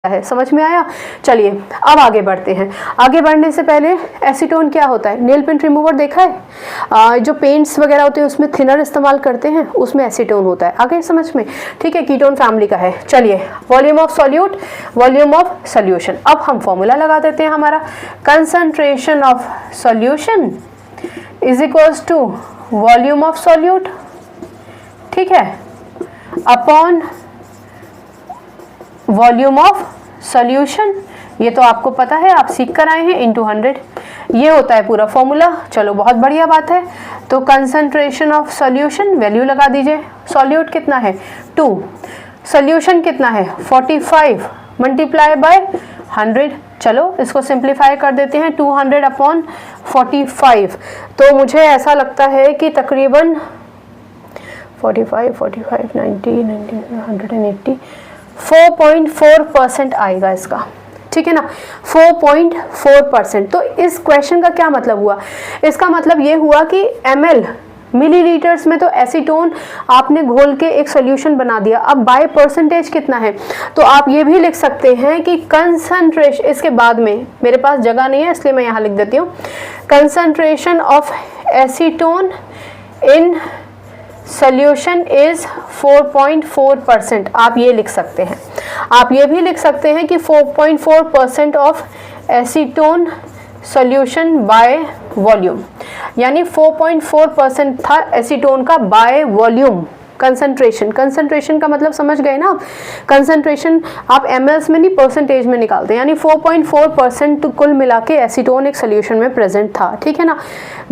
है। समझ में आया? चलिए अब आगे बढ़ते हैं। आगे बढ़ने से पहले एसीटोन क्या होता है? नेल पेंट रिमूवर देखा है? जो पेंट्स वगैरह होते हैं उसमें थिनर इस्तेमाल करते हैं, उसमें एसीटोन होता है। आगे समझ में? ठीक है, कीटोन फैमिली का है। चलिए, volume of solute, volume of solution. अब हम फॉर्मूला लगा देते हैं हमारा। Concentration of solution is equals to volume of solute, ठीक है, अपॉन वॉल्यूम ऑफ सॉल्यूशन। ये तो आपको पता है, आप सीख कर आए हैं, इनटू 100। ये होता है पूरा फॉर्मूला। चलो बहुत बढ़िया बात है। तो कंसंट्रेशन ऑफ सॉल्यूशन, वैल्यू लगा दीजिए। सॉल्यूट कितना है? 2। सॉल्यूशन कितना है? 45 मल्टीप्लाई बाय 100। चलो इसको सिंप्लीफाई कर देते हैं। 200 अपॉन 45। तो मुझे ऐसा लगता है कि तकरीबन 45, 90, 180, 4.4% आएगा इसका, ठीक है ना, 4.4%। तो इस क्वेश्चन का क्या मतलब हुआ? इसका मतलब ये हुआ कि ml मिलीलीटर्स में तो एसीटोन आपने घोल के एक सॉल्यूशन बना दिया। अब बाय परसेंटेज कितना है? तो आप ये भी लिख सकते हैं कि कंसंट्रेशन, इसके बाद में मेरे पास जगह नहीं है इसलिए मैं यहाँ लिख देती हूँ, concentration of acetone in solution is 4.4%। आप ये लिख सकते हैं। आप ये भी लिख सकते हैं कि 4.4% of acetone solution by volume, यानी 4.4% था एसीटोन का बाय वॉल्यूम। कंसंट्रेशन, कंसंट्रेशन का मतलब समझ गए ना आप? कंसंट्रेशन आप mls में नहीं, परसेंटेज में निकालते हैं। यानी 4.4% कुल मिला के एसीटोन एक सोल्यूशन में प्रेजेंट था, ठीक है ना।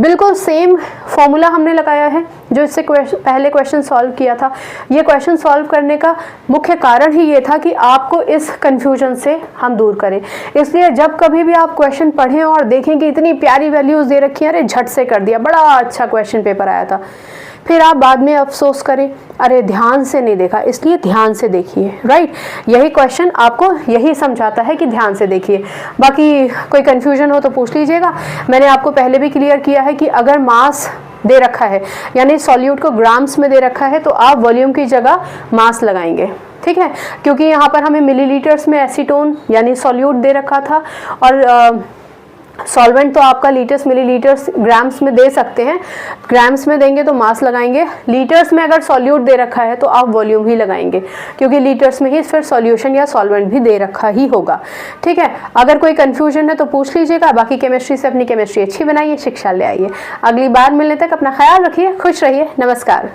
बिल्कुल सेम फॉर्मूला हमने लगाया है जो इससे पहले क्वेश्चन सॉल्व किया था। ये क्वेश्चन सॉल्व करने का मुख्य कारण ही ये था कि आपको इस कन्फ्यूजन से हम दूर करें। इसलिए जब कभी भी आप क्वेश्चन पढ़ें और देखें कि इतनी प्यारी वैल्यूज़ दे रखी है, अरे झट से कर दिया, बड़ा अच्छा क्वेश्चन पेपर आया था, फिर आप बाद में अफसोस करें अरे ध्यान से नहीं देखा। इसलिए ध्यान से देखिए, राइट। यही क्वेश्चन आपको यही समझाता है कि ध्यान से देखिए। बाकी कोई कंफ्यूजन हो तो पूछ लीजिएगा। मैंने आपको पहले भी क्लियर किया है कि अगर मास दे रखा है, यानी सॉल्यूट को ग्राम्स में दे रखा है, तो आप वॉल्यूम की जगह मास लगाएंगे, ठीक है, क्योंकि यहाँ पर हमें मिलीलीटर्स में एसीटोन यानी सॉल्यूट दे रखा था और सॉल्वेंट तो आपका लीटर्स मिलीलीटर्स ग्राम्स में दे सकते हैं। ग्राम्स में देंगे तो मास लगाएंगे। लीटर्स में अगर सॉल्यूट दे रखा है तो आप वॉल्यूम ही लगाएंगे, क्योंकि लीटर्स में ही फिर सॉल्यूशन या सॉल्वेंट भी दे रखा ही होगा, ठीक है। अगर कोई कंफ्यूजन है तो पूछ लीजिएगा। बाकी केमिस्ट्री से अपनी केमिस्ट्री अच्छी बनाइए, शिक्षा ले आइए। अगली बार मिलने तक अपना ख्याल रखिए, खुश रहिए। नमस्कार।